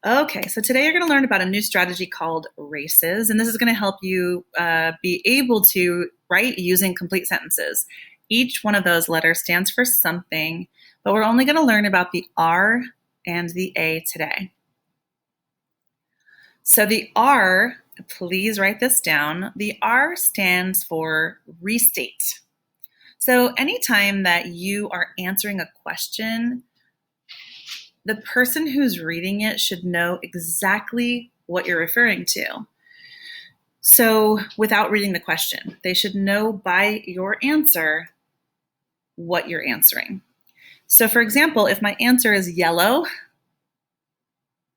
Okay, so today you're going to learn about a new strategy called races, and this is going to help you be able to write using complete sentences. Each one of those letters stands for something, but we're only going to learn about the R and the A today. So the R, please write this down, the R stands for restate. So anytime that you are answering a question, the person who's reading it should know exactly what you're referring to. So without reading the question, they should know by your answer what you're answering. So for example, if my answer is yellow,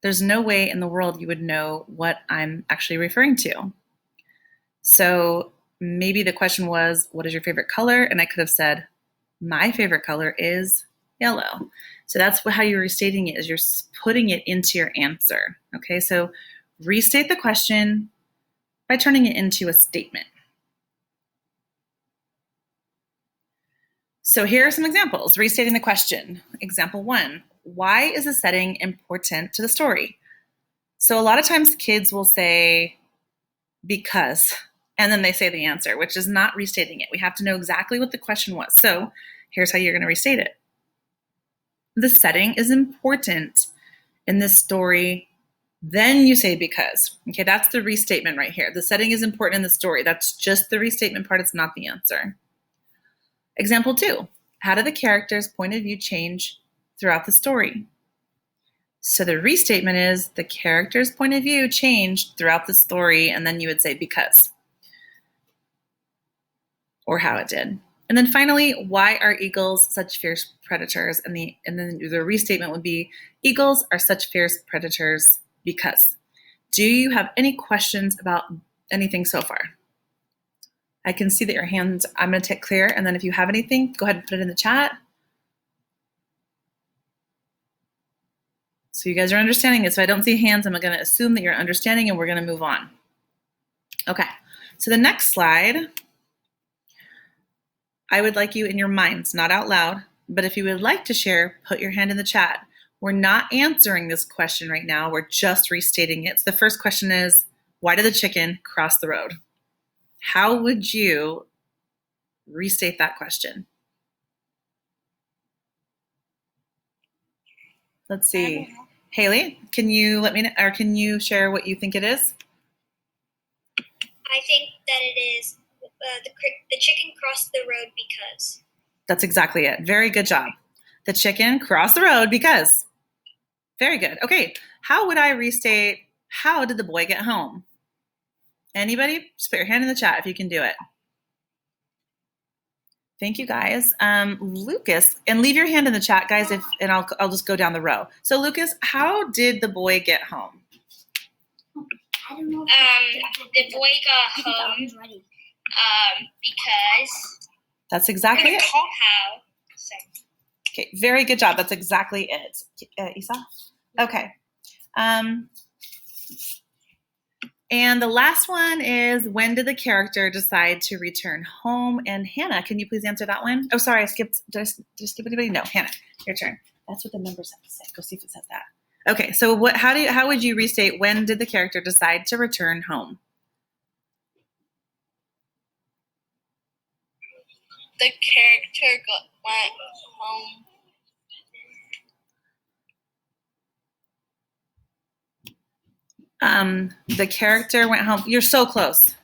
there's no way in the world you would know what I'm actually referring to. So maybe the question was, what is your favorite color? And I could have said, my favorite color is yellow. So that's how you're restating it, is you're putting it into your answer. Okay, so restate the question by turning it into a statement. So here are some examples. Restating the question. Example 1, why is the setting important to the story? So a lot of times kids will say, because, and then they say the answer, which is not restating it. We have to know exactly what the question was. So here's how you're going to restate it. The setting is important in this story. Then you say because. Okay, that's the restatement right here. The setting is important in the story. That's just the restatement part. It's not the answer. Example 2, how do the characters' point of view change throughout the story? So the restatement is the character's point of view changed throughout the story, and then you would say because, or how it did. And then finally, why are eagles such fierce predators? And then the restatement would be, eagles are such fierce predators because. Do you have any questions about anything so far? I can see that your hands, I'm going to take clear, and then if you have anything, go ahead and put it in the chat. So you guys are understanding it. So I don't see hands, I'm going to assume that you're understanding, and we're going to move on. Okay, so the next slide, I would like you in your minds, not out loud, but if you would like to share, put your hand in the chat. We're not answering this question right now, we're just restating it. So the first question is, why did the chicken cross the road? How would you restate that question? Let's see. Haley, can you let me know, or can you share what you think it is? I think that it is the chicken crossed the road because. That's exactly it. Very good job. The chicken crossed the road because. Very good. Okay, how would I restate, how did the boy get home? Anybody? Just put your hand in the chat if you can do it. Thank you, guys. Lucas, and leave your hand in the chat, guys, and I'll just go down the row. So Lucas, how did the boy get home? I don't know. The boy got home because. That's exactly it. How? Okay, very good job. That's exactly it. Isa? Okay. And the last one is, when did the character decide to return home? And Hannah, can you please answer that one? Oh, sorry, I skipped. Did I skip anybody? No, Hannah, your turn. That's what the numbers have to say. Go see if it says that. Okay, so how would you restate, when did the character decide to return home? The character went home. The character went home. You're so close.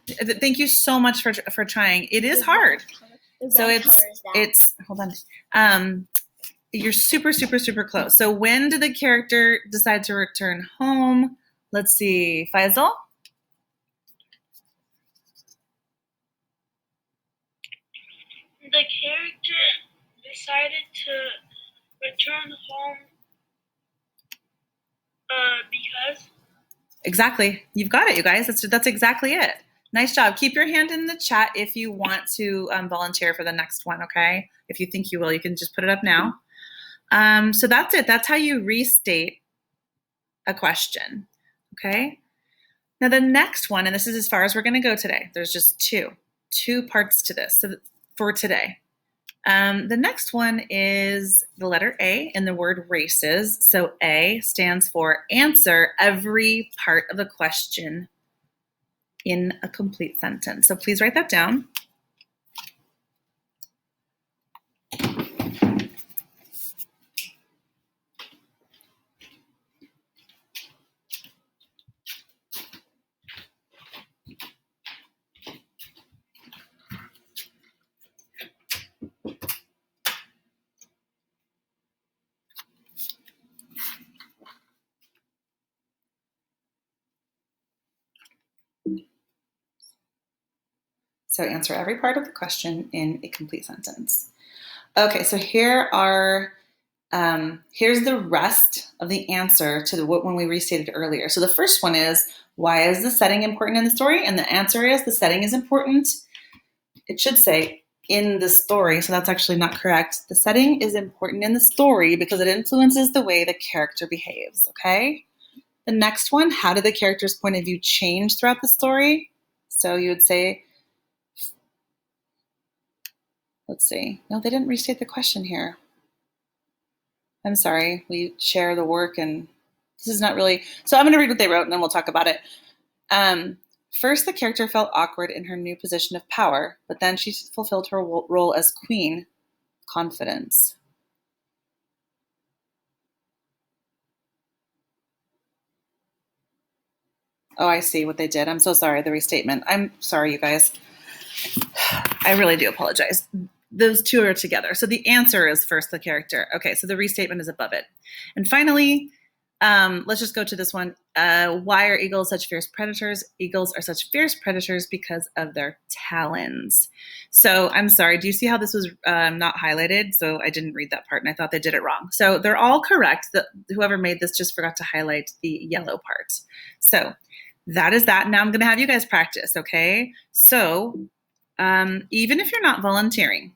Thank you so much for trying. It is hard. So it's hold on. You're super, super, super close. So when did the character decide to return home? Let's see, Faisal? The character decided to return home because. Exactly. You've got it, you guys. That's exactly it. Nice job. Keep your hand in the chat if you want to volunteer for the next one, okay? If you think you will, you can just put it up now. So that's it. That's how you restate a question, okay? Now the next one, and this is as far as we're going to go today. There's just two parts to this for today. The next one is the letter A in the word races. So A stands for answer every part of the question in a complete sentence. So please write that down. So answer every part of the question in a complete sentence. Okay, so here's the rest of the answer to the one we restated earlier. So the first one is, why is the setting important in the story? And the answer is, the setting is important. It should say in the story, so that's actually not correct. The setting is important in the story because it influences the way the character behaves, okay? The next one, how did the character's point of view change throughout the story? So you would say, let's see. No, they didn't restate the question here. I'm sorry. We share the work and this is not really... So I'm going to read what they wrote and then we'll talk about it. First, the character felt awkward in her new position of power, but then she fulfilled her role as queen. Confidence. Oh, I see what they did. I'm so sorry. The restatement. I'm sorry, you guys. I really do apologize. Those two are together. So the answer is first the character. Okay, so the restatement is above it. And finally, let's just go to this one. Why are eagles such fierce predators? Eagles are such fierce predators because of their talons. So I'm sorry, do you see how this was not highlighted? So I didn't read that part and I thought they did it wrong. So they're all correct. Whoever made this just forgot to highlight the yellow part. So that is that. Now I'm going to have you guys practice, okay? So even if you're not volunteering,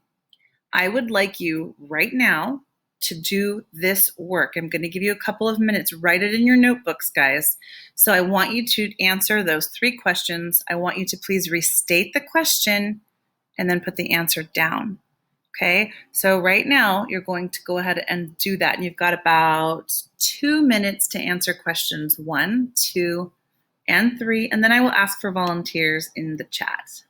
I would like you right now to do this work. I'm going to give you a couple of minutes. Write it in your notebooks, guys. So I want you to answer those 3 questions. I want you to please restate the question and then put the answer down. Okay, so right now you're going to go ahead and do that. And you've got about 2 minutes to answer questions 1, 2, and 3. And then I will ask for volunteers in the chat.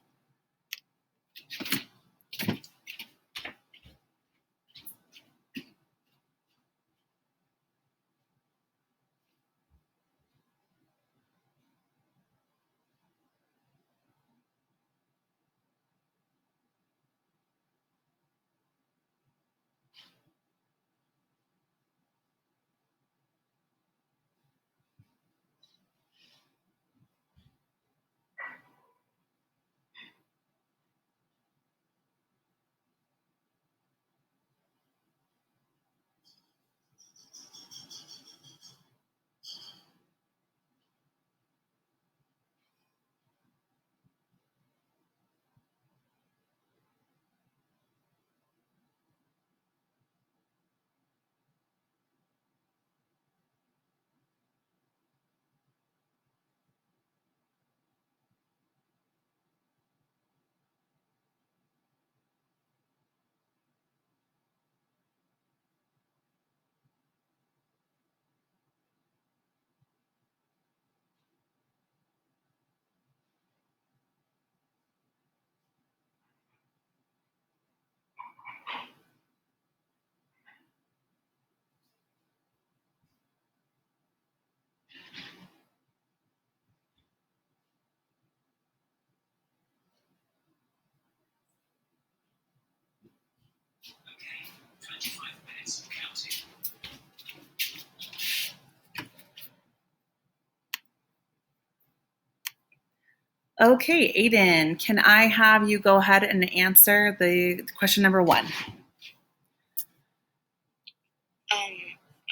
Okay, Aiden, can I have you go ahead and answer the question number 1?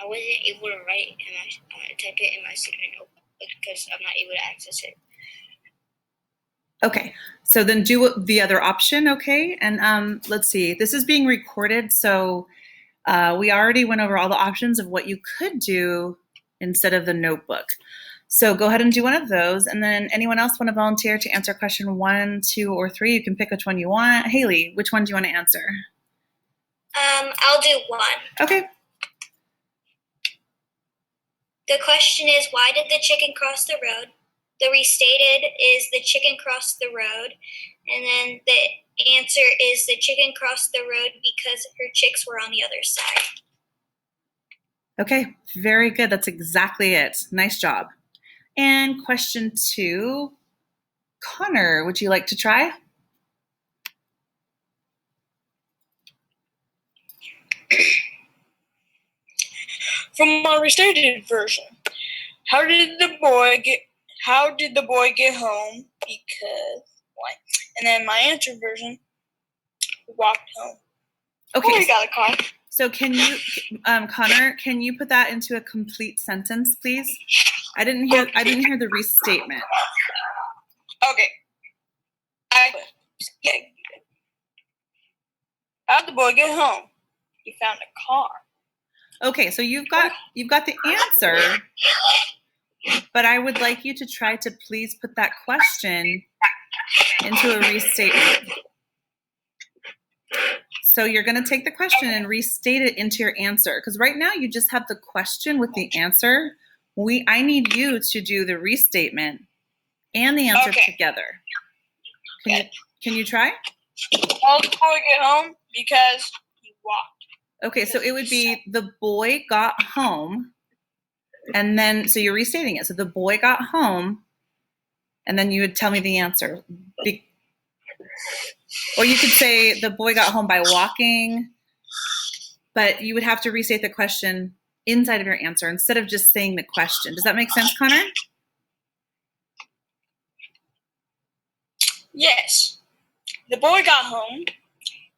I wasn't able to write in my type it in my student notebook because I'm not able to access it. Okay, so then do the other option, okay? And let's see, this is being recorded, so we already went over all the options of what you could do instead of the notebook. So go ahead and do one of those, and then anyone else want to volunteer to answer question 1, 2, or 3? You can pick which one you want. Haley, which one do you want to answer? I'll do one. Okay. The question is, why did the chicken cross the road? The restated is the chicken crossed the road. And then the answer is the chicken crossed the road because her chicks were on the other side. Okay, very good. That's exactly it. Nice job. And question 2, Connor, would you like to try? From my restated version, how did the boy get home? Because why? And then my answer version, walked home. Okay. Boy got a car. So can you, Connor, can you put that into a complete sentence, please? I didn't hear the restatement. Okay. How'd the boy get home? He found a car. Okay, so you've got the answer, but I would like you to try to please put that question into a restatement. So you're going to take the question and restate it into your answer, because right now you just have the question with the answer. I need you to do the restatement and the answer together. Can you try? How'd the boy get home? Because he walked. Okay, so it would be the boy got home, and then, so you're restating it. So the boy got home, and then you would tell me the answer. Or you could say the boy got home by walking, but you would have to restate the question inside of your answer instead of just saying the question. Does that make sense, Connor? Yes. The boy got home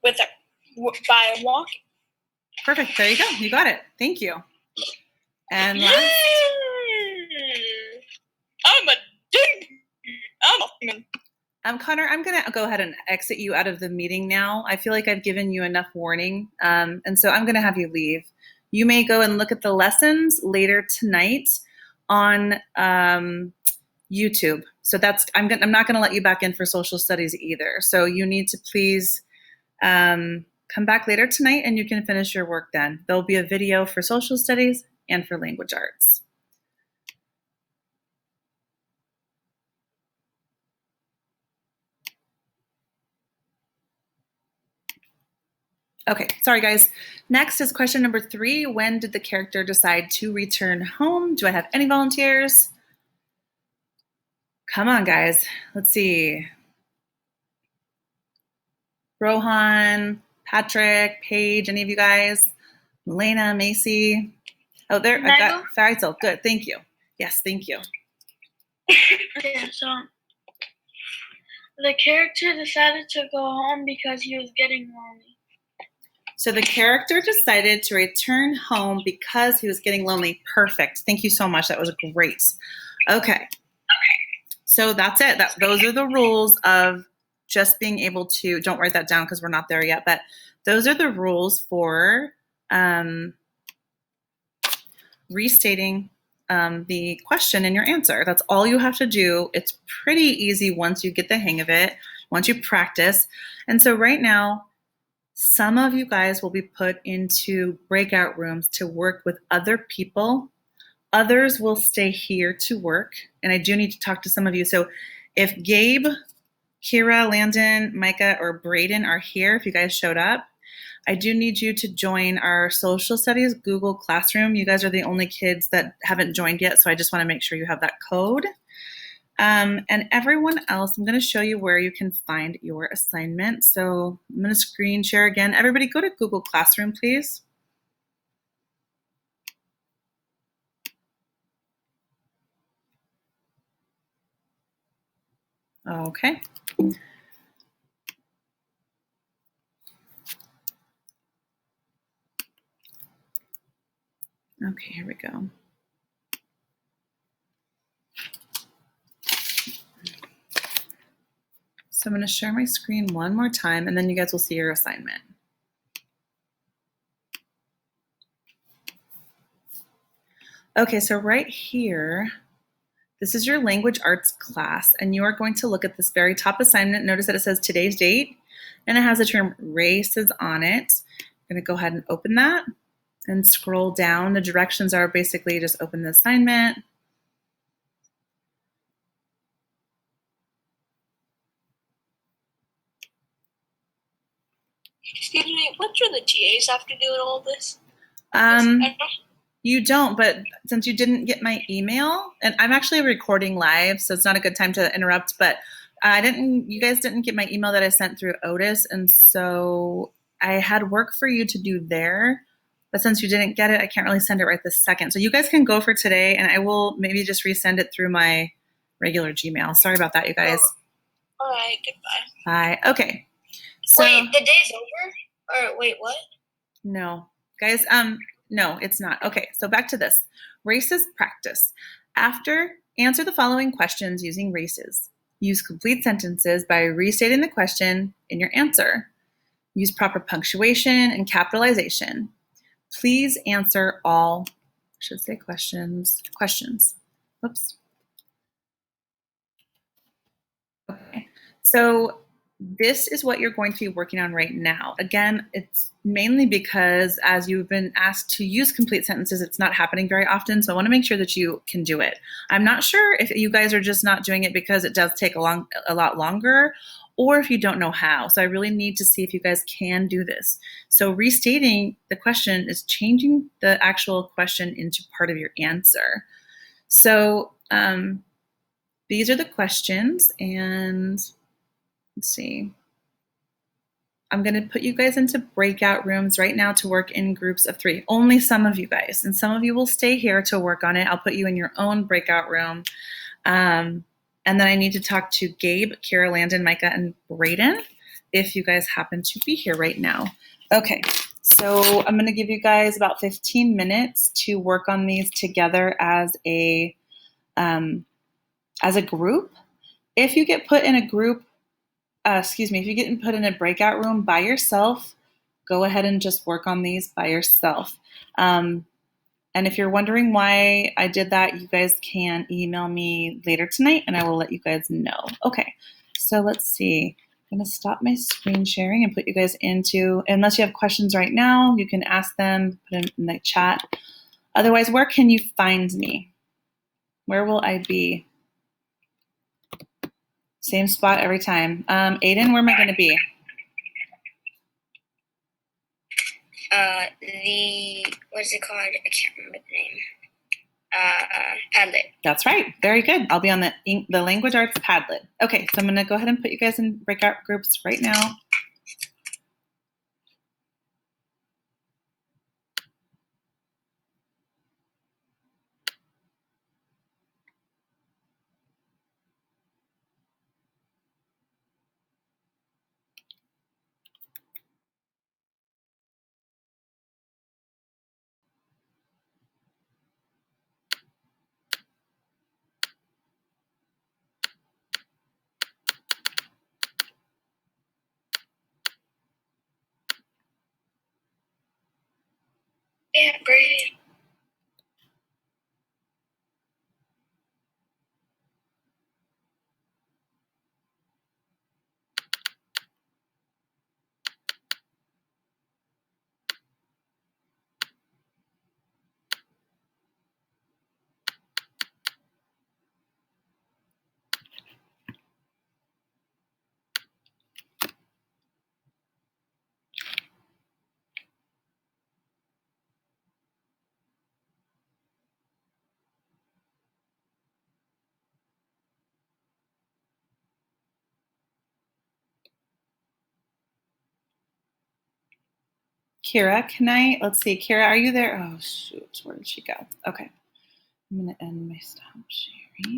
by walking. Perfect. There you go. You got it. Thank you. And last. Connor, I'm going to go ahead and exit you out of the meeting now. I feel like I've given you enough warning, and so I'm going to have you leave. You may go and look at the lessons later tonight on YouTube. So I'm not going to let you back in for social studies either. So you need to please come back later tonight, and you can finish your work then. There'll be a video for social studies and for language arts. Okay, sorry guys. Next is question number 3. When did the character decide to return home? Do I have any volunteers? Come on, guys. Let's see. Rohan, Patrick, Paige, any of you guys? Elena, Macy. Oh, there, I got Faisal. Good, thank you. Yes, thank you. Yeah, so the character decided to go home because he was getting lonely. So the character decided to return home because he was getting lonely. Perfect. Thank you so much. That was great. Okay. So that's it. Those are the rules of just being able to, don't write that down because we're not there yet, but those are the rules for restating the question in your answer. That's all you have to do. It's pretty easy once you get the hang of it, once you practice. And so right now, some of you guys will be put into breakout rooms to work with other people. Others will stay here to work. And I do need to talk to some of you. So if Gabe, Kira, Landon, Micah, or Braden are here, if you guys showed up, I do need you to join our social studies Google Classroom. You guys are the only kids that haven't joined yet, so I just want to make sure you have that code. And everyone else, I'm going to show you where you can find your assignment. So I'm going to screen share again. Everybody go to Google Classroom, please. Okay. Okay, here we go. So I'm going to share my screen one more time, and then you guys will see your assignment. Okay, so right here, this is your language arts class, and you are going to look at this very top assignment. Notice that it says today's date, and it has the term races on it. I'm going to go ahead and open that and scroll down. The directions are basically just open the assignment. Excuse me, what do the TAs have to do with all this? You don't, but since you didn't get my email, and I'm actually recording live, so it's not a good time to interrupt, but you guys didn't get my email that I sent through Otis, and so I had work for you to do there, but since you didn't get it, I can't really send it right this second. So you guys can go for today, and I will maybe just resend it through my regular Gmail. Sorry about that, you guys. Oh, all right, goodbye. Bye. Okay. So, wait, the day's over? Or wait, what? No, guys, no, it's not. Okay, so back to this. Races practice. After, answer the following questions using races. Use complete sentences by restating the question in your answer. Use proper punctuation and capitalization. Please answer all, I should say questions. Oops. Okay, so this is what you're going to be working on right now. Again, it's mainly because as you've been asked to use complete sentences, it's not happening very often. So I want to make sure that you can do it. I'm not sure if you guys are just not doing it because it does take a lot longer, or if you don't know how. So I really need to see if you guys can do this. So restating the question is changing the actual question into part of your answer. So these are the questions, and let's see. I'm going to put you guys into breakout rooms right now to work in groups of 3. Only some of you guys, and some of you will stay here to work on it. I'll put you in your own breakout room. And then I need to talk to Gabe, Kira, Landon, Micah, and Brayden if you guys happen to be here right now. Okay, so I'm going to give you guys about 15 minutes to work on these together as a group. If you get put in a group, if you get put in a breakout room by yourself, go ahead and just work on these by yourself. And if you're wondering why I did that, you guys can email me later tonight and I will let you guys know. Okay, so let's see. I'm going to stop my screen sharing and put you guys into, unless you have questions right now, you can ask them, put them in the chat. Otherwise, where can you find me? Where will I be? Same spot every time. Aiden, where am I going to be? What's it called? I can't remember the name. Padlet. That's right. Very good. I'll be on the Language Arts Padlet. Okay, so I'm going to go ahead and put you guys in breakout groups right now. Yeah, Brayden. Kira, let's see. Kira, are you there? Oh, shoot. Where did she go? Okay. I'm going to end my stop sharing.